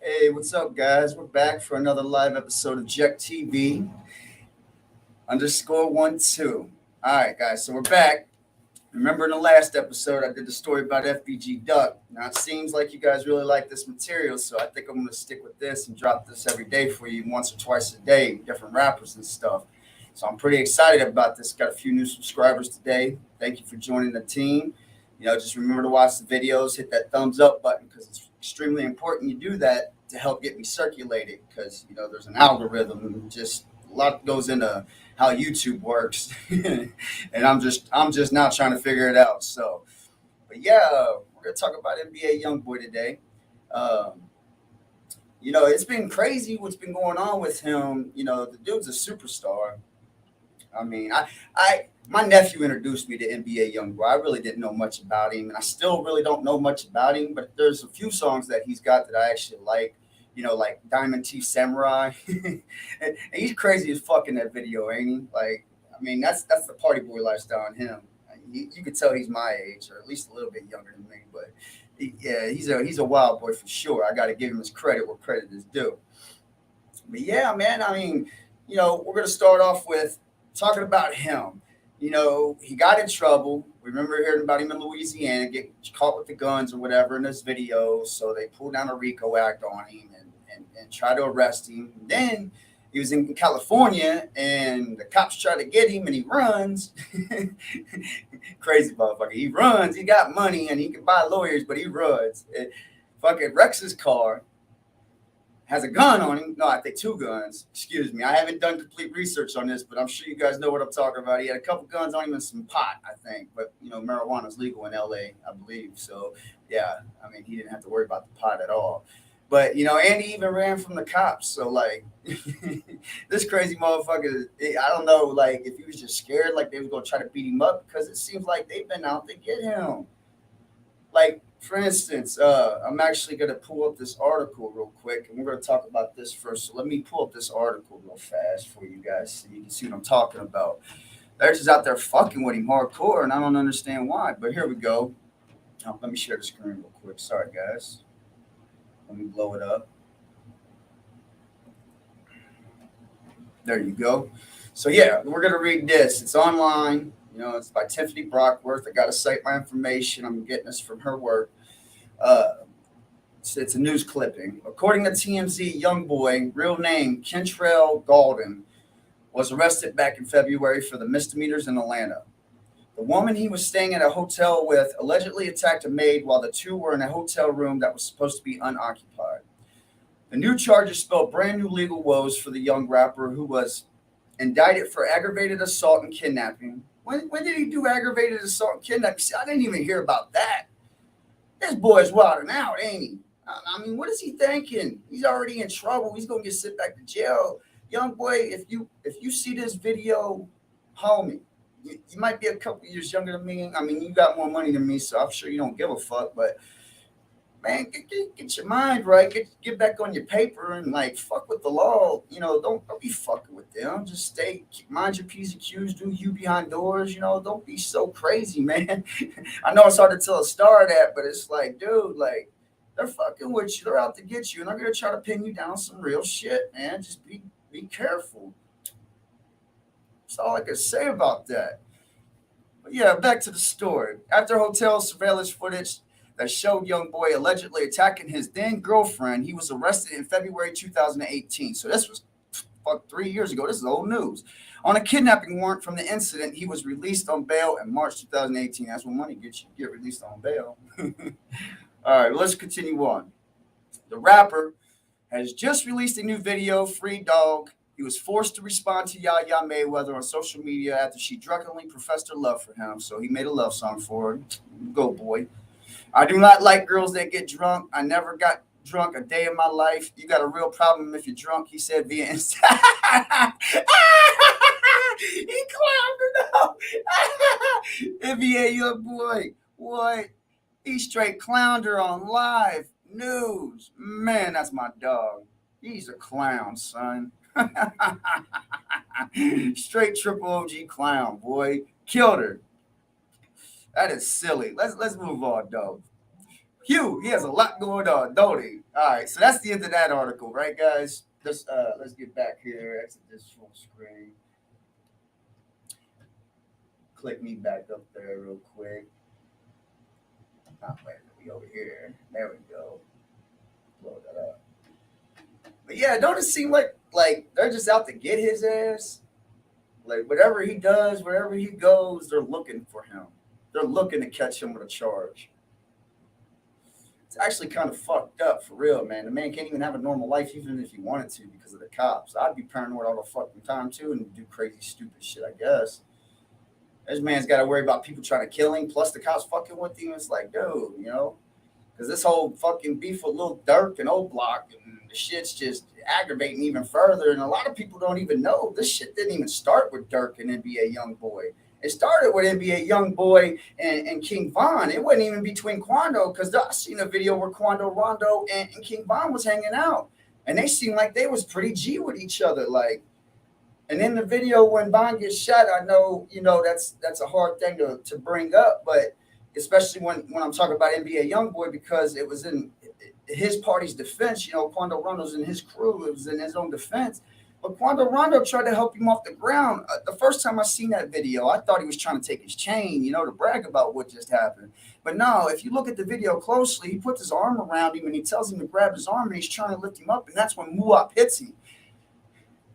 Hey, what's up, guys? We're back for another live episode of Jack TV _12. All right, guys, so we're back. Remember in the last episode, I did the story about FBG Duck. Now, it seems like you guys really like this material, so I think I'm going to stick with this and drop this every day for you, once or twice a day, different rappers and stuff. So I'm pretty excited about this. Got a few new subscribers today. Thank you for joining the team. Just remember to watch the videos, hit that thumbs up button because it's extremely important you do that to help get me circulated because, there's an algorithm, just a lot goes into how YouTube works. And I'm just now trying to figure it out. So, but yeah, we're going to talk about NBA YoungBoy today. It's been crazy what's been going on with him. The dude's a superstar. I mean, my nephew introduced me to NBA YoungBoy. I really didn't know much about him, and I still really don't know much about him. But there's a few songs that he's got that I actually like. Like Diamond Teeth Samurai, and he's crazy as fuck in that video, ain't he? Like, I mean, that's the party boy lifestyle on him. You could tell he's my age, or at least a little bit younger than me. But he's a wild boy for sure. I got to give him his credit where credit is due. But yeah, man, I mean, we're gonna start off with talking about him. He got in trouble. We remember hearing about him in Louisiana, getting caught with the guns or whatever in this video. So they pulled down a RICO act on him and tried to arrest him. And then he was in California and the cops try to get him and he runs. Crazy motherfucker. He runs. He got money and he can buy lawyers, but he runs. It fucking wrecks his car. Has a gun on him. No, I think two guns. Excuse me. I haven't done complete research on this, but I'm sure you guys know what I'm talking about. He had a couple guns on him and some pot, I think. But, marijuana is legal in L.A., I believe. So, yeah, I mean, he didn't have to worry about the pot at all. But, and he even ran from the cops. So, like, this crazy motherfucker, I don't know, like, if he was just scared, like they was going to try to beat him up, because it seems like they've been out to get him. Like, for instance, I'm actually going to pull up this article real quick, and we're going to talk about this first. So let me pull up this article real fast for you guys so you can see what I'm talking about. They're just out there fucking with him hardcore, and I don't understand why. But here we go. Let me share the screen real quick. Sorry, guys. Let me blow it up. There you go. So, yeah, we're going to read this. It's online. It's by Tiffany Brockworth. I got to cite my information. I'm getting this from her work. It's a news clipping. According to TMZ, YoungBoy, real name Kentrell Gaulden, was arrested back in February for the misdemeanors in Atlanta. The woman he was staying at a hotel with allegedly attacked a maid while the two were in a hotel room that was supposed to be unoccupied. The new charges spelled brand new legal woes for the young rapper, who was indicted for aggravated assault and kidnapping. When did he do aggravated assault and kidnapping? See, I didn't even hear about that. This boy's wilding out, ain't he? I mean, what is he thinking? He's already in trouble. He's gonna get sent back to jail. YoungBoy, if you see this video, homie, you might be a couple years younger than me. I mean, you got more money than me, so I'm sure you don't give a fuck. But man, get your mind right. Get back on your paper and like fuck with the law. Don't be fucking with them. Just mind your P's and Q's, do you behind doors. Don't be so crazy, man. I know it's hard to tell a star that, but it's like, dude, like they're fucking with you. They're out to get you, and they're gonna try to pin you down on some real shit, man. Just be careful. That's all I can say about that. But yeah, back to the story. After hotel surveillance footage that showed YoungBoy allegedly attacking his then girlfriend, he was arrested in February 2018. So this was 3 years ago. This is old news. On a kidnapping warrant from the incident, he was released on bail in March 2018. That's when money gets you get released on bail. All right, let's continue on. The rapper has just released a new video, Free Dog. He was forced to respond to N.B.A.YOUNGBOY on social media after she drunkenly professed her love for him. So he made a love song for her. Go, boy. I do not like girls that get drunk. I never got drunk a day in my life. You got a real problem if you're drunk, he said via Insta. He clowned her though. N.B.A. YoungBoy. What? He straight clowned her on live news. Man, that's my dog. He's a clown, son. Straight triple OG clown, boy. Killed her. That is silly. Let's move on, though. Hugh, he has a lot going on, don't he? All right, so that's the end of that article, right, guys? Let's get back here. Exit this full screen. Click me back up there real quick. Oh, wait, we over here. There we go. Blow that up. But yeah, don't it seem like they're just out to get his ass? Like whatever he does, wherever he goes, they're looking for him. They're looking to catch him with a charge. It's actually kind of fucked up for real, man. The man can't even have a normal life even if he wanted to because of the cops. I'd be paranoid all the fucking time too and do crazy, stupid shit, I guess. This man's got to worry about people trying to kill him, plus the cops fucking with him. It's like, dude, you know, because this whole fucking beef with LILDUK and Oblock and the shit's just aggravating even further. And a lot of people don't even know this shit didn't even start with Dirk and NBA YoungBoy. It started with NBA YoungBoy and King Von. It wasn't even between Quando, because I seen a video where Quando Rondo and King Von was hanging out, and they seemed like they was pretty G with each other. Like, and in the video when Von gets shot, I know, you know, that's a hard thing to bring up, but especially when I'm talking about NBA YoungBoy, because it was in his party's defense. You know, Quando Rondo's in his crew. It was in his own defense. But Quando Rondo tried to help him off the ground. The first time I seen that video, I thought he was trying to take his chain, you know, to brag about what just happened. But no, if you look at the video closely, he puts his arm around him and he tells him to grab his arm and he's trying to lift him up. And that's when Muap hits him.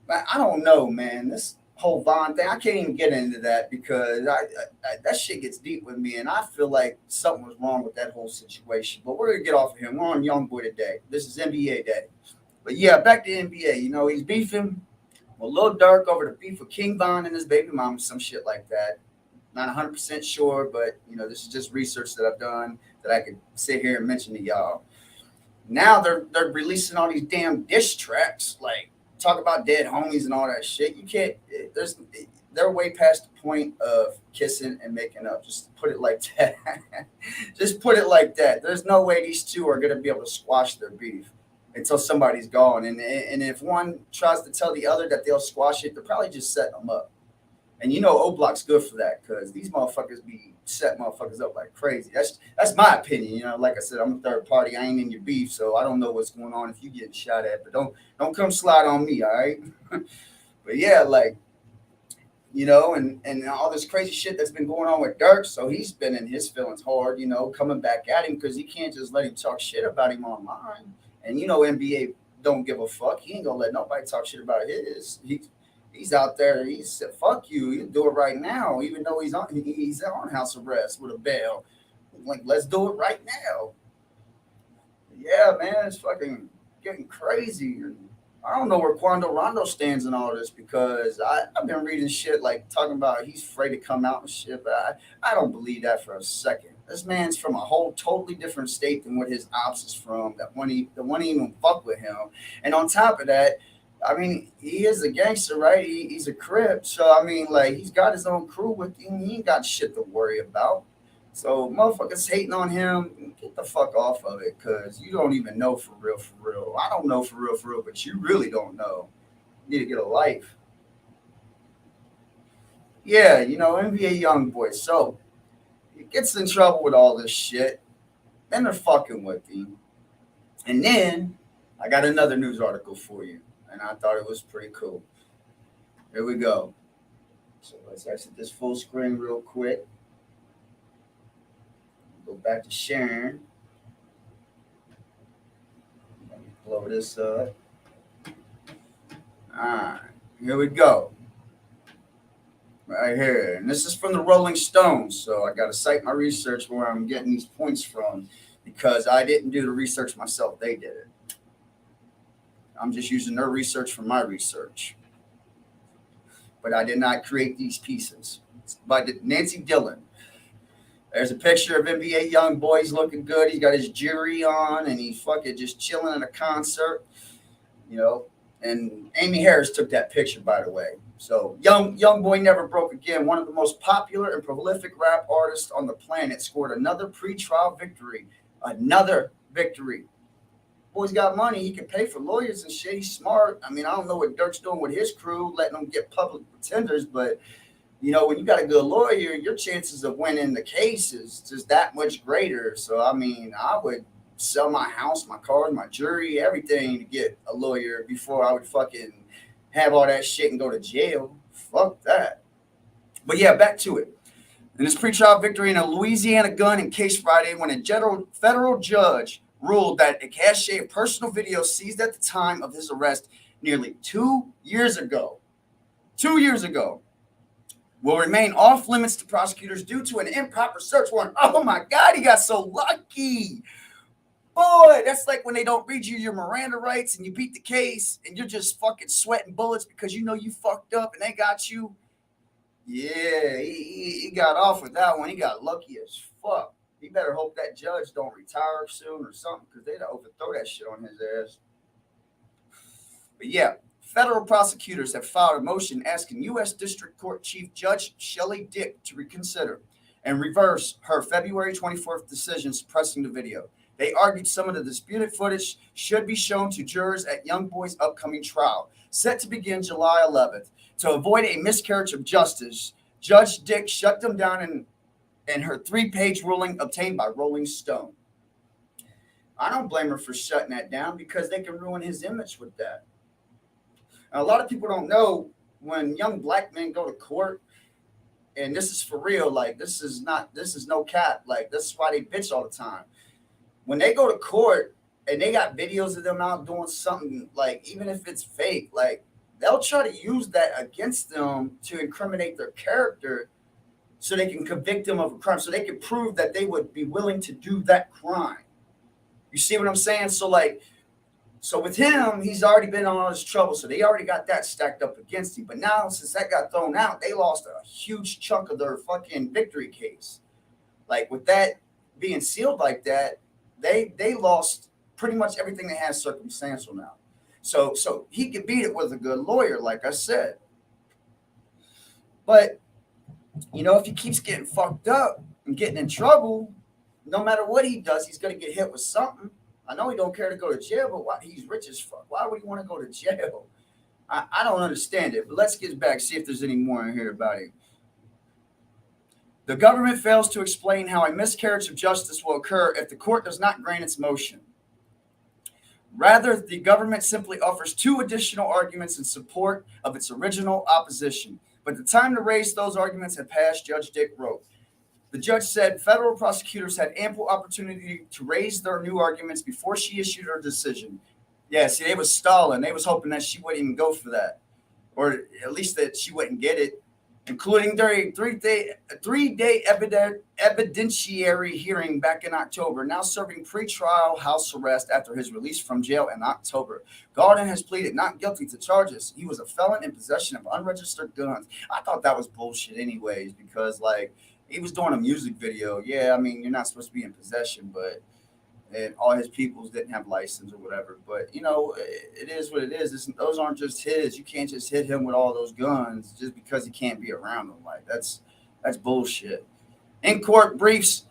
But I don't know, man. This whole Von thing, I can't even get into that because I that shit gets deep with me. And I feel like something was wrong with that whole situation. But we're going to get off of him. We're on YoungBoy today. This is NBA Day. But yeah, back to NBA. You know, he's beefing with LILDUK over the beef with King Von and his baby mom, some shit like that. Not 100% sure, but you know, this is just research that I've done that I could sit here and mention to y'all. Now they're releasing all these damn diss tracks, like talk about dead homies and all that shit. You can't. They're way past the point of kissing and making up. Just put it like that. Just put it like that. There's no way these two are gonna be able to squash their beef until somebody's gone. And if one tries to tell the other that they'll squash it, they're probably just setting them up. And you know Oblock's good for that because these motherfuckers be set motherfuckers up like crazy. That's my opinion. You know, like I said, I'm a third party. I ain't in your beef, so I don't know what's going on if you getting shot at. But don't come slide on me, all right? But yeah, like, you know, and all this crazy shit that's been going on with Dirk. So he's been in his feelings hard, you know, coming back at him because he can't just let him talk shit about him online. And you know, NBA don't give a fuck. He ain't gonna let nobody talk shit about his. He's out there. He said, "Fuck you. You do it right now," even though he's on house arrest with a bail. Like, let's do it right now. Yeah, man, it's fucking getting crazy. I don't know where Quando Rondo stands in all this because I've been reading shit like talking about he's afraid to come out and shit, but I don't believe that for a second. This man's from a whole totally different state than what his ops is from. The one even fuck with him. And on top of that, I mean, he is a gangster, right? He's a Crip. So I mean, like, he's got his own crew with him. He ain't got shit to worry about. So motherfuckers hating on him, get the fuck off of it, cause you don't even know for real, for real. I don't know for real, but you really don't know. You need to get a life. Yeah, you know, NBA YoungBoy. So he gets in trouble with all this shit. Then they're fucking with him. And then I got another news article for you. And I thought it was pretty cool. Here we go. So let's exit this full screen real quick. Go back to sharing. Let me blow this up. All right, here we go. Right here. And this is from the Rolling Stones. So I got to cite my research where I'm getting these points from because I didn't do the research myself. They did it. I'm just using their research for my research. But I did not create these pieces. It's by Nancy Dillon. There's a picture of NBA YoungBoy. He's looking good. He's got his jewelry on, and he's fucking just chilling at a concert, you know. And Amy Harris took that picture, by the way. So YoungBoy never broke again. One of the most popular and prolific rap artists on the planet scored another pre-trial victory. Another victory. Boy's got money. He can pay for lawyers and shit. He's smart. I mean, I don't know what Dirk's doing with his crew, letting them get public pretenders, but when you got a good lawyer, your chances of winning the case is just that much greater. So, I mean, I would sell my house, my cars, my jewelry, everything to get a lawyer before I would fucking have all that shit and go to jail. Fuck that. But yeah, back to it. In his pretrial victory in a Louisiana gun and case Friday, when a federal judge ruled that a cache of personal video seized at the time of his arrest nearly 2 years ago, will remain off limits to prosecutors due to an improper search warrant. Oh my God, he got so lucky. Boy, that's like when they don't read you your Miranda rights and you beat the case and you're just fucking sweating bullets because you know you fucked up and they got you. Yeah, he got off with that one. He got lucky as fuck. He better hope that judge don't retire soon or something because they'd overthrow that shit on his ass. But yeah, federal prosecutors have filed a motion asking U.S. District Court Chief Judge Shelley Dick to reconsider and reverse her February 24th decision suppressing the video. They argued some of the disputed footage should be shown to jurors at Youngboy's upcoming trial, set to begin July 11th. To avoid a miscarriage of justice, Judge Dick shut them down in her 3-page ruling obtained by Rolling Stone. I don't blame her for shutting that down because they can ruin his image with that. Now, a lot of people don't know when young black men go to court, and this is for real, like this is no cap, like this is why they bitch all the time. When they go to court and they got videos of them out doing something, like even if it's fake, like they'll try to use that against them to incriminate their character so they can convict them of a crime, so they can prove that they would be willing to do that crime. You see what I'm saying? So with him, he's already been on all this trouble, so they already got that stacked up against him. But now, since that got thrown out, they lost a huge chunk of their fucking victory case. Like with that being sealed like that, they lost pretty much everything they had circumstantial now. So he could beat it with a good lawyer, like I said. But, if he keeps getting fucked up and getting in trouble, no matter what he does, he's going to get hit with something. I know he don't care to go to jail, but why? He's rich as fuck. Why would he want to go to jail? I don't understand it. But let's get back, see if there's any more in here about it. The government fails to explain how a miscarriage of justice will occur if the court does not grant its motion. Rather, the government simply offers 2 additional arguments in support of its original opposition. But the time to raise those arguments had passed, Judge Dick wrote. The judge said federal prosecutors had ample opportunity to raise their new arguments before she issued her decision. Yeah, see, they was stalling. They was hoping that she wouldn't even go for that, or at least that she wouldn't get it, including during a 3-day evidentiary hearing back in October, now serving pretrial house arrest after his release from jail in October. Gaulden has pleaded not guilty to charges. He was a felon in possession of unregistered guns. I thought that was bullshit anyways, because he was doing a music video. Yeah, I mean, you're not supposed to be in possession, but and all his peoples didn't have license or whatever. But, it is what it is. Those aren't just his. You can't just hit him with all those guns just because he can't be around them. Like, that's bullshit. In court briefs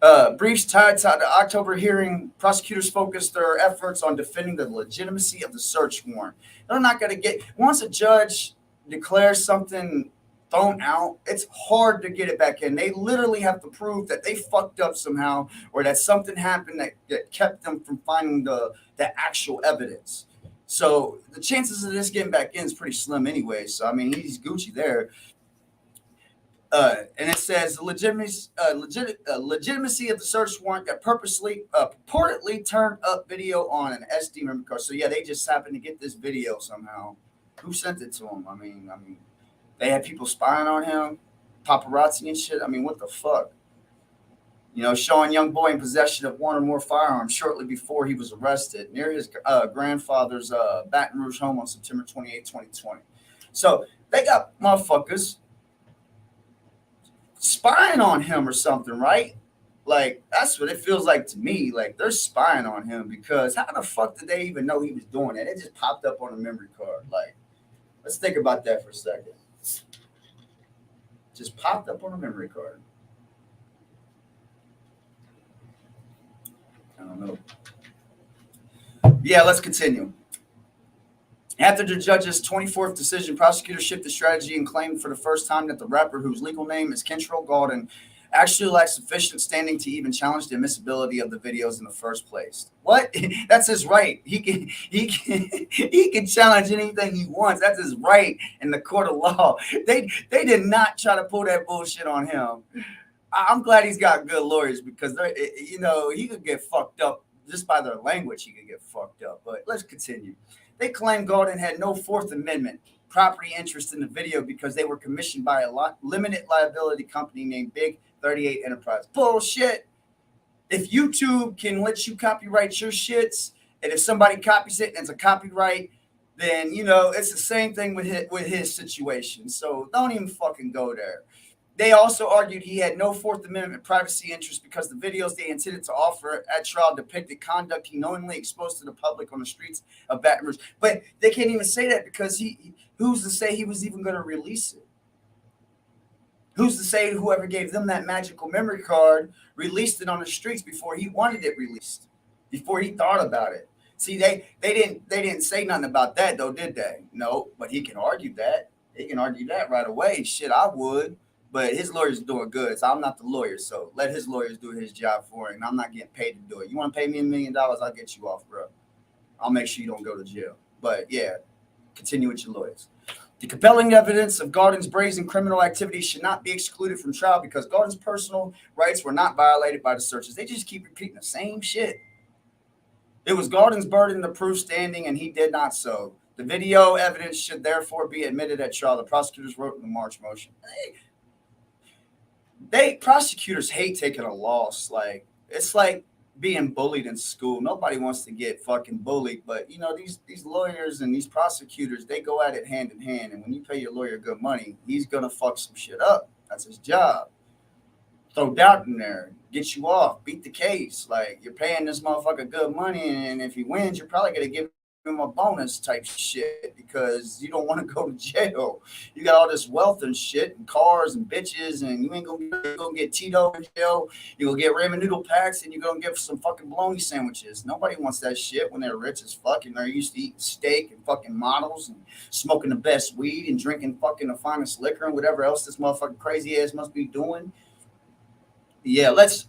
tied to the October hearing, prosecutors focused their efforts on defending the legitimacy of the search warrant. They're not going to get, once a judge declares something thrown out, it's hard to get it back in. They literally have to prove that they fucked up somehow or that something happened that kept them from finding the actual evidence. So the chances of this getting back in is pretty slim anyway. So, I mean, he's Gucci there. And it says the legitimacy of the search warrant that purportedly turned up video on an SD memory card. So, yeah, they just happened to get this video somehow. Who sent it to him? I mean, they had people spying on him, paparazzi and shit. I mean, what the fuck? Showing young boy in possession of 1 or more firearms shortly before he was arrested near his grandfather's Baton Rouge home on September 28, 2020. So they got motherfuckers spying on him or something, right? Like, that's what it feels like to me. Like, they're spying on him because how the fuck did they even know he was doing that? It just popped up on a memory card. Like, let's think about that for a second. Just popped up on a memory card. I don't know. Yeah, let's continue. After the judge's 24th decision, prosecutors shifted strategy and claimed for the first time that the rapper, whose legal name is Kentrell Gaulden, actually lacks sufficient standing to even challenge the admissibility of the videos in the first place. What? That's his right. He can challenge anything he wants. That's his right in the court of law. They did not try to pull that bullshit on him. I'm glad he's got good lawyers because he could get fucked up just by their language. He could get fucked up. But let's continue. They claim Gaulden had no Fourth Amendment property interest in the video because they were commissioned by a limited liability company named Big 38 Enterprise. Bullshit. If YouTube can let you copyright your shits, and if somebody copies it and it's a copyright, then it's the same thing with his situation. So don't even fucking go there. They also argued he had no Fourth Amendment privacy interest because the videos they intended to offer at trial depicted conduct he knowingly exposed to the public on the streets of Baton Rouge. But they can't even say that because who's to say he was even going to release it? Who's to say whoever gave them that magical memory card released it on the streets before he wanted it released, before he thought about it? See, they didn't say nothing about that though, did they? No, but he can argue that. He can argue that right away. Shit, I would. But his lawyer's doing good, so I'm not the lawyer. So let his lawyers do his job for him. I'm not getting paid to do it. You want to pay me $1 million? I'll get you off, bro. I'll make sure you don't go to jail. But yeah, continue with your lawyers. The compelling evidence of Gaulden's brazen criminal activity should not be excluded from trial because Gaulden's personal rights were not violated by the searches. They just keep repeating the same shit. It was Gaulden's burden to prove standing, and he did not so. The video evidence should therefore be admitted at trial. The prosecutors wrote in the March motion. Prosecutors hate taking a loss. Like, it's like being bullied in school. Nobody wants to get fucking bullied, but these lawyers and these prosecutors, they go at it hand in hand. And when you pay your lawyer good money, he's gonna fuck some shit up. That's his job. Throw doubt in there, get you off, beat the case. Like, you're paying this motherfucker good money, and if he wins, you're probably gonna give him a bonus type shit because you don't want to go to jail. You got all this wealth and shit and cars and bitches, and you ain't gonna get Tito in jail. You're gonna get ramen noodle packs, and you're gonna get some fucking bologna sandwiches. Nobody wants that shit when they're rich as fuck and they're used to eating steak and fucking models and smoking the best weed and drinking fucking the finest liquor and whatever else this motherfucking crazy ass must be doing. Yeah, let's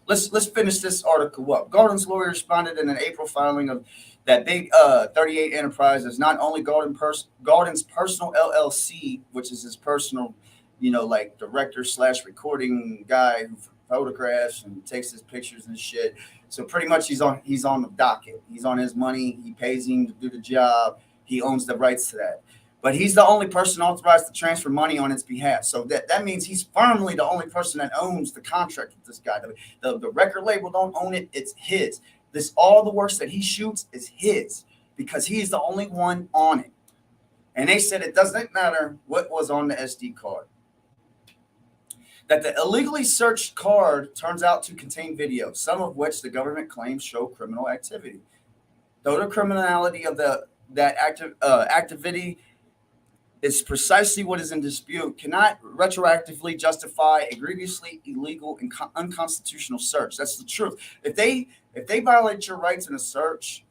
finish this article up. Gaulden's lawyer responded in an April filing of that Big 38 Enterprise is not only Gaulden's personal LLC, which is his personal, like director / recording guy who photographs and takes his pictures and shit. So pretty much he's on the docket. He's on his money. He pays him to do the job. He owns the rights to that. But he's the only person authorized to transfer money on its behalf. So that means he's firmly the only person that owns the contract with this guy. The record label don't own it. It's his. All the works that he shoots is his because he's the only one on it. And they said it doesn't matter what was on the SD card. That the illegally searched card turns out to contain video, some of which the government claims show criminal activity. Though the criminality of that activity is precisely what is in dispute, cannot retroactively justify a grievously illegal and unconstitutional search. That's the truth. If they violate your rights in a search,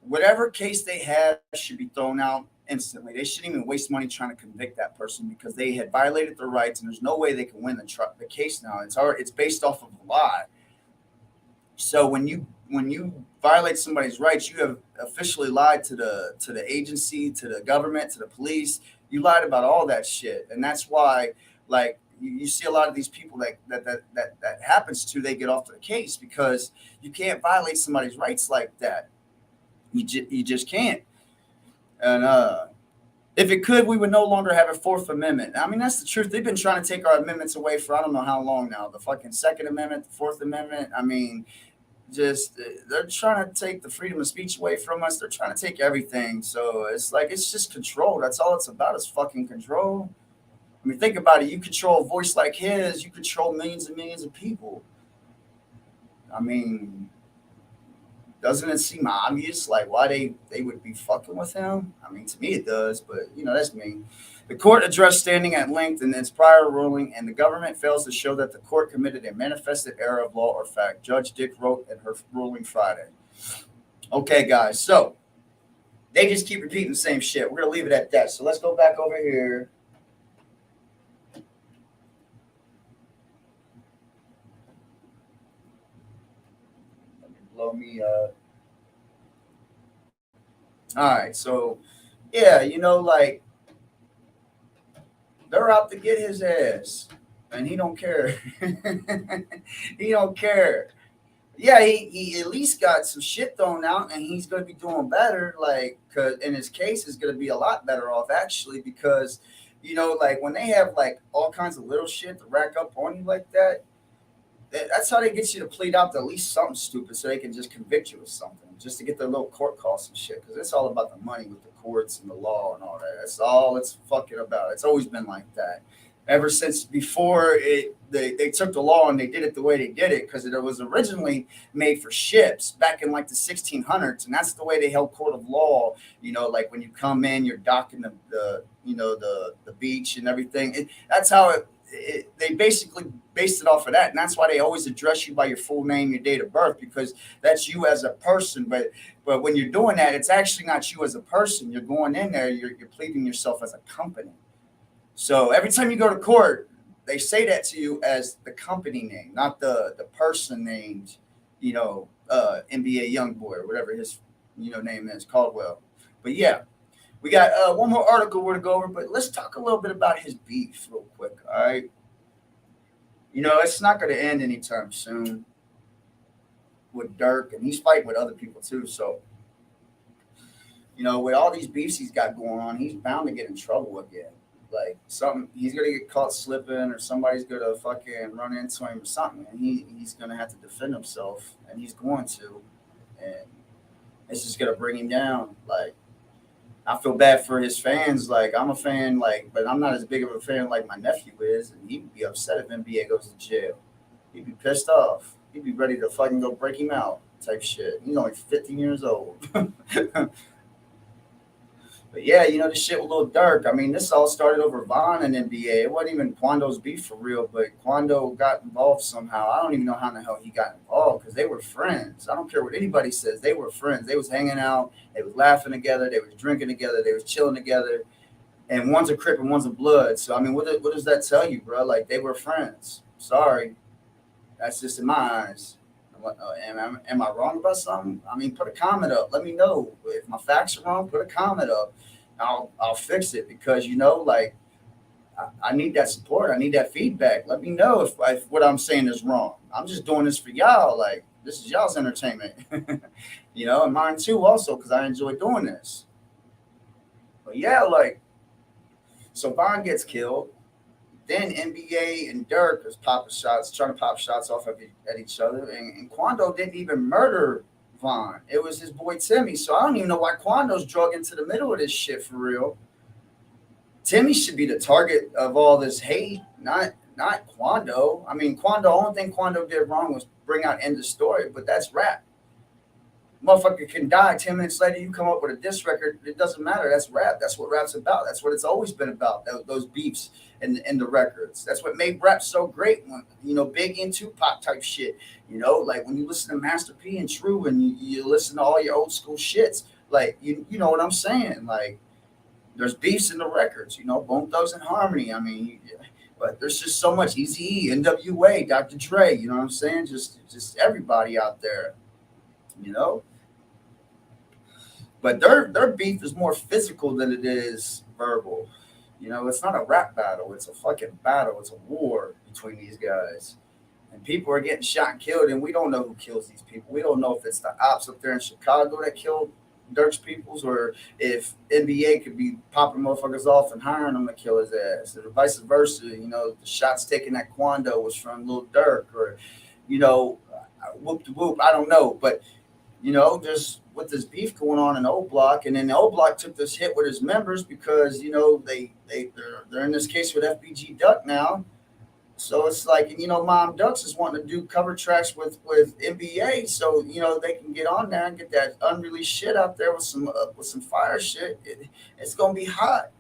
whatever case they have should be thrown out instantly. They shouldn't even waste money trying to convict that person because they had violated their rights, and there's no way they can win the case now. It's based off of a lie. So when you violate somebody's rights, you have officially lied to the agency, to the government, to the police. You lied about all that shit, and that's why, like, you see a lot of these people that happens to, they get off the case because you can't violate somebody's rights like that. You just can't. And if it could, we would no longer have a Fourth Amendment. I mean, that's the truth. They've been trying to take our amendments away for I don't know how long now. The fucking Second Amendment, the Fourth Amendment. I mean, they're trying to take the freedom of speech away from us. They're trying to take everything. So it's like, it's just control. That's all it's about, is fucking control. I mean, think about it. You control a voice like his, you control millions and millions of people. I mean, doesn't it seem obvious, like, why they would be fucking with him? I mean, to me it does, but, that's me. The court addressed standing at length in its prior ruling, and the government fails to show that the court committed a manifested error of law or fact, Judge Dick wrote in her ruling Friday. Okay, guys, so They just keep repeating the same shit. We're gonna leave it at that. So let's go back over here. Let me blow me up. All right, so yeah, like they're out to get his ass, and he don't care. He don't care. Yeah, he at least got some shit thrown out, and he's going to be doing better. Like, cause in his case, is going to be a lot better off actually, because like when they have like all kinds of little shit to rack up on you like that, that's how they get you to plead out to at least something stupid, so they can just convict you with something, just to get their little court costs and shit. Because it's all about the money with the courts and the law and all that. That's all it's fucking about. It's always been like that. Ever since before they took the law and they did it the way they did it, because it was originally made for ships back in like the 1600s, and that's the way they held court of law. Like when you come in, you're docking the beach and everything. That's how they basically based it off of that, and that's why they always address you by your full name, your date of birth, because that's you as a person. But when you're doing that, it's actually not you as a person. You're going in there, you're pleading yourself as a company. So every time you go to court, they say that to you as the company name, not the person named, NBA Youngboy or whatever his name is, Caldwell. But yeah, we got one more article we're to go over, but let's talk a little bit about his beef real quick. All right, it's not going to end anytime soon with Dirk, and he's fighting with other people too. So with all these beefs he's got going on, he's bound to get in trouble again. Like he's gonna get caught slipping, or somebody's gonna fucking run into him or something, and he's gonna have to defend himself, and he's going to, and it's just gonna bring him down. Like, I feel bad for his fans. Like, I'm a fan, like, but I'm not as big of a fan like my nephew is, and he'd be upset if NBA goes to jail. He'd be pissed off. He'd be ready to fucking go break him out, type shit. He's only 15 years old. But yeah, this shit with Lil Durk. I mean, this all started over Vaughn and NBA. It wasn't even Quando's beef for real, but Quando got involved somehow. I don't even know how in the hell he got involved, because they were friends. I don't care what anybody says. They were friends. They was hanging out. They was laughing together. They was drinking together. They was chilling together. And one's a Crip and one's a Blood. So, I mean, what does that tell you, bro? Like, they were friends. Sorry. That's just in my eyes. Am I wrong about something? I mean, put a comment up. Let me know if my facts are wrong. Put a comment up. I'll fix it, because like I need that support. I need that feedback. Let me know if what I'm saying is wrong. I'm just doing this for y'all. Like, this is y'all's entertainment, and mine too, also, because I enjoy doing this. But yeah, like, so Vaughn gets killed. Then NBA and Dirk was popping shots, trying to pop shots off at each other. And Quando didn't even murder Vaughn. It was his boy Timmy. So I don't even know why Quando's drug into the middle of this shit for real. Timmy should be the target of all this hate, not Quando. I mean, the only thing Quando did wrong was bring out End of Story, but that's rap. Motherfucker can die 10 minutes later. You come up with a diss record. It doesn't matter. That's rap. That's what rap's about. That's what it's always been about. Those beefs and the records. That's what made rap so great. When Biggie and Tupac type shit. Like when you listen to Master P and True, and you listen to all your old school shits. Like you know what I'm saying. Like, there's beefs in the records. Bone Thugs and Harmony. I mean, but there's just so much. Eazy-E, N.W.A., Dr. Dre. You know what I'm saying? Just everybody out there. But their beef is more physical than it is verbal. It's not a rap battle. It's a fucking battle. It's a war between these guys. And people are getting shot and killed, and we don't know who kills these people. We don't know if it's the ops up there in Chicago that killed Dirk's peoples, or if NBA could be popping motherfuckers off and hiring them to kill his ass, or vice versa. The shots taken at Quando was from Lil Durk, or whoop de whoop. I don't know, but there's with this beef going on in Oblock, and then the Oblock took this hit with his members because they're in this case with FBG Duck now. So it's like, Mom Ducks is wanting to do cover tracks with NBA, so they can get on there and get that unreleased shit out there with some fire shit. It's gonna be hot.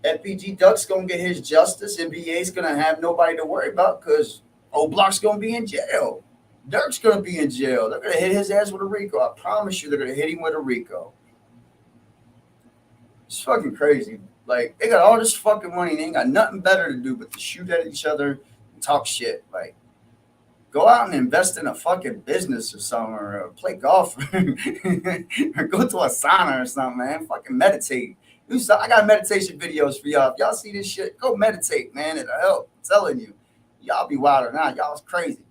FBG Duck's gonna get his justice. NBA's gonna have nobody to worry about because Oblock's gonna be in jail. Dirk's gonna be in jail. They're gonna hit his ass with a RICO. I promise you, they're gonna hit him with a RICO. It's fucking crazy. Like, they got all this fucking money and they ain't got nothing better to do but to shoot at each other and talk shit. Like, go out and invest in a fucking business or something, or play golf, or go to a sauna or something, man. Fucking meditate. I got meditation videos for y'all. If y'all see this shit, go meditate, man. It'll help. I'm telling you. Y'all be wilding out. Y'all's crazy.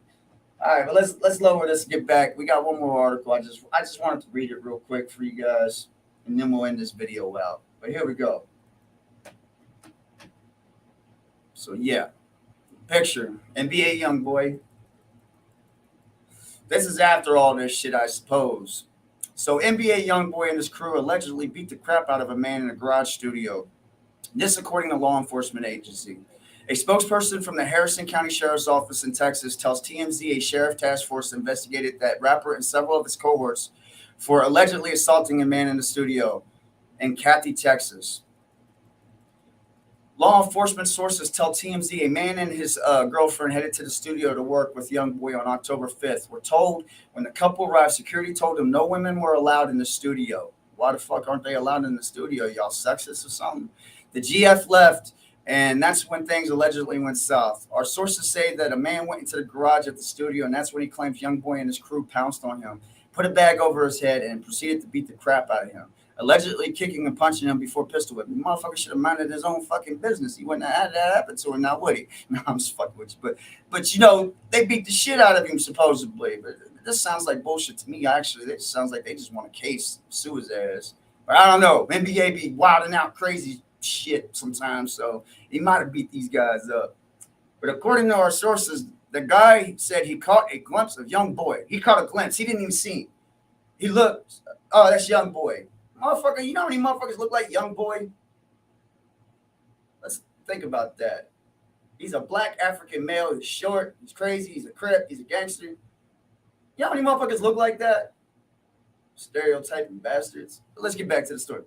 All right, but let's lower this and get back. We got one more article. I just wanted to read it real quick for you guys, and then we'll end this video out. But here we go. So yeah, picture NBA YoungBoy. This is after all this shit, I suppose. So NBA YoungBoy and his crew allegedly beat the crap out of a man in a garage studio. This according to law enforcement agency. A spokesperson from the Harrison County Sheriff's Office in Texas tells TMZ a sheriff task force investigated that rapper and several of his cohorts for allegedly assaulting a man in the studio in Cathy, Texas. Law enforcement sources tell TMZ a man and his girlfriend headed to the studio to work with YoungBoy on October 5th. We're told when the couple arrived, security told them no women were allowed in the studio. Why the fuck aren't they allowed in the studio? Y'all sexist or something? The GF left, and that's when things allegedly went south. Our sources say that a man went into the garage at the studio, and that's when he claims YoungBoy and his crew pounced on him, put a bag over his head, and proceeded to beat the crap out of him, allegedly kicking and punching him before pistol whipping. The motherfucker should have minded his own fucking business. He wouldn't have had that happen to him, now would he? No, I'm just fucking with you. But you know, they beat the shit out of him supposedly. But this sounds like bullshit to me, actually. It sounds like they just want a case, sue his ass. But I don't know. NBA be wilding out crazy shit sometimes, so he might have beat these guys up. But according to our sources, the guy said he caught a glimpse of YoungBoy. He caught a glimpse. He didn't even see him. He looked, oh, that's YoungBoy. Motherfucker, you know how many motherfuckers look like YoungBoy? Let's think about that. He's a black African male. He's short. He's crazy. He's a crip. He's a gangster. You know how many motherfuckers look like that? Stereotyping bastards. But let's get back to the story.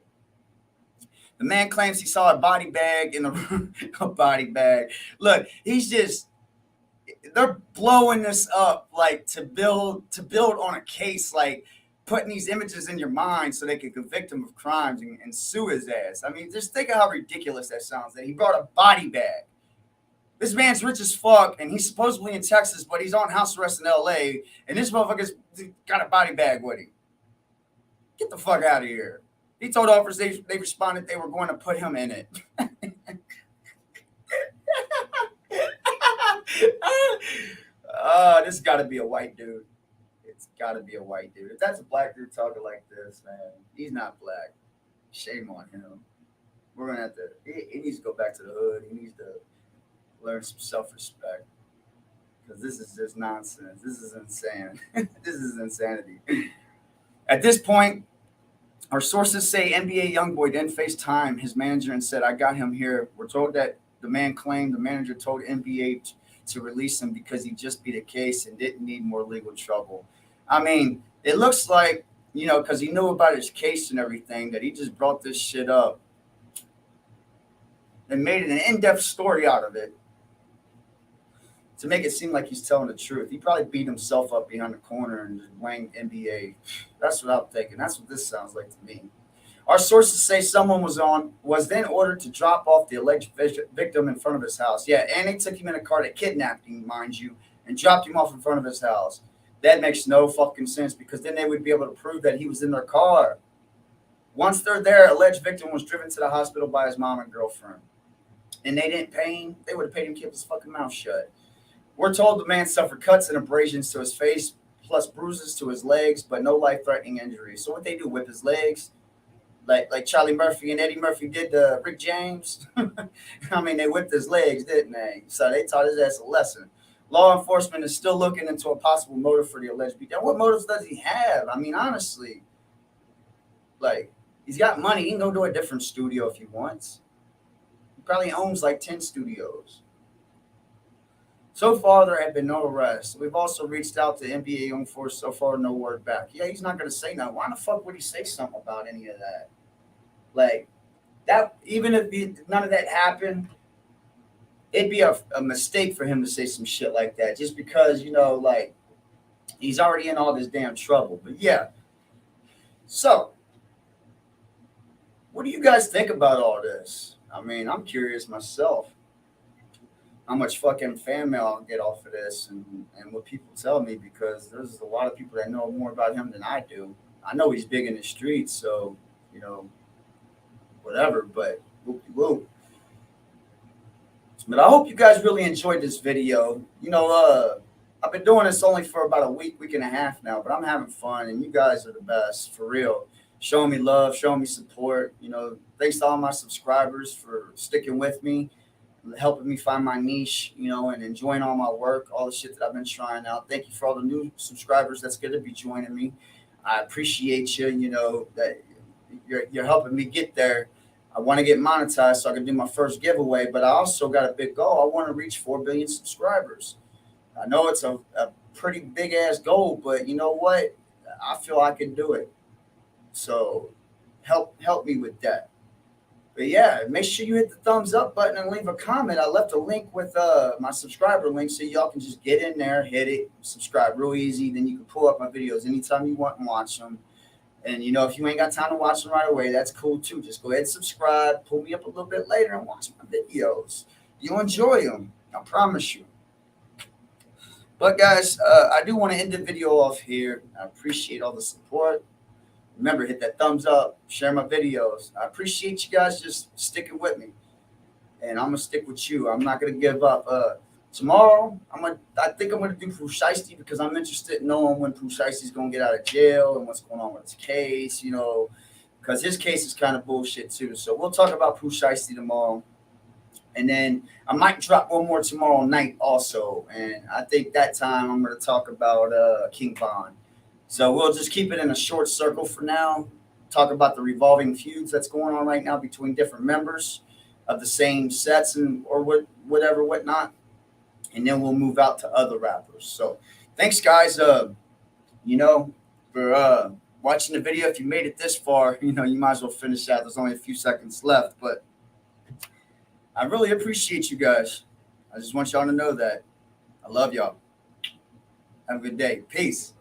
The man claims he saw a body bag in the room. A body bag. Look, they're blowing this up like to build on a case, like putting these images in your mind so they can convict him of crimes and sue his ass. I mean, just think of how ridiculous that sounds, that he brought a body bag. This man's rich as fuck, and he's supposedly in Texas, but he's on house arrest in L.A., and this motherfucker's got a body bag with him. Get the fuck out of here. He told officers they responded they were going to put him in it. This got to be a white dude. It's got to be a white dude. If that's a black dude talking like this, man, he's not black. Shame on him. We're going to have to, he needs to go back to the hood. He needs to learn some self-respect. Because this is just nonsense. This is insane. This is insanity. At this point, our sources say NBA YoungBoy then FaceTimed his manager and said, I got him here. We're told that the man claimed the manager told NBA to release him because he just beat a case and didn't need more legal trouble. I mean, it looks like, you know, because he knew about his case and everything, that he just brought this shit up and made an in-depth story out of it to make it seem like he's telling the truth. He probably beat himself up behind the corner and just wanged NBA. That's what I'm thinking. That's what this sounds like to me. Our sources say someone was then ordered to drop off the alleged victim in front of his house. Yeah, and they took him in a car that kidnapped him, mind you, and dropped him off in front of his house. That makes no fucking sense because then they would be able to prove that he was in their car. Once they're there, alleged victim was driven to the hospital by his mom and girlfriend. And they didn't pay him. They would have paid him to keep his fucking mouth shut. We're told the man suffered cuts and abrasions to his face, plus bruises to his legs, but no life-threatening injuries. So what they do, whip his legs, like Charlie Murphy and Eddie Murphy did to Rick James? I mean, they whipped his legs, didn't they? So they taught his ass a lesson. Law enforcement is still looking into a possible motive for the alleged beatdown. What motives does he have? I mean, honestly, like, he's got money. He can go to a different studio if he wants. He probably owns like 10 studios. So far, there have been no arrests. We've also reached out to NBA YoungBoy. So far, no word back. Yeah, he's not going to say nothing. Why the fuck would he say something about any of that? Like, that, even if none of that happened, it'd be a mistake for him to say some shit like that just because, you know, like, he's already in all this damn trouble. But yeah. So, What do you guys think about all this? I mean, I'm curious myself how much fucking fan mail I'll get off of this and what people tell me because there's a lot of people that know more about him than I do. I know he's big in the streets, so you know, whatever, but whoop whoop. But I hope you guys really enjoyed this video. I've been doing this only for about a week, week and a half now, but I'm having fun, and you guys are the best for real. Showing me love, showing me support. Thanks to all my subscribers for sticking with me, helping me find my niche, and enjoying all my work, all the shit that I've been trying out. Thank you for all the new subscribers that's going to be joining me. I appreciate you. That you're helping me get there. I want to get monetized so I can do my first giveaway, but I also got a big goal. I want to reach 4 billion subscribers. I know it's a pretty big ass goal, but you know what? I feel I can do it. So help me with that. But yeah, make sure you hit the thumbs up button and leave a comment. I left a link with my subscriber link so y'all can just get in there, hit it, subscribe real easy. Then you can pull up my videos anytime you want and watch them. And if you ain't got time to watch them right away, that's cool too. Just go ahead and subscribe, pull me up a little bit later and watch my videos. You'll enjoy them. I promise you. But guys, I do want to end the video off here. I appreciate all the support. Remember, hit that thumbs up, share my videos. I appreciate you guys just sticking with me. And I'm going to stick with you. I'm not going to give up. Tomorrow, I think I'm going to do Pooh Shiesty because I'm interested in knowing when Pooh Shiesty's going to get out of jail and what's going on with his case, because his case is kind of bullshit too. So we'll talk about Pooh Shiesty tomorrow. And then I might drop one more tomorrow night also. And I think that time I'm going to talk about King Von. So we'll just keep it in a short circle for now. Talk about the revolving feuds that's going on right now between different members of the same sets or whatnot. And then we'll move out to other rappers. So thanks, guys, for watching the video. If you made it this far, you might as well finish out. There's only a few seconds left. But I really appreciate you guys. I just want y'all to know that. I love y'all. Have a good day. Peace.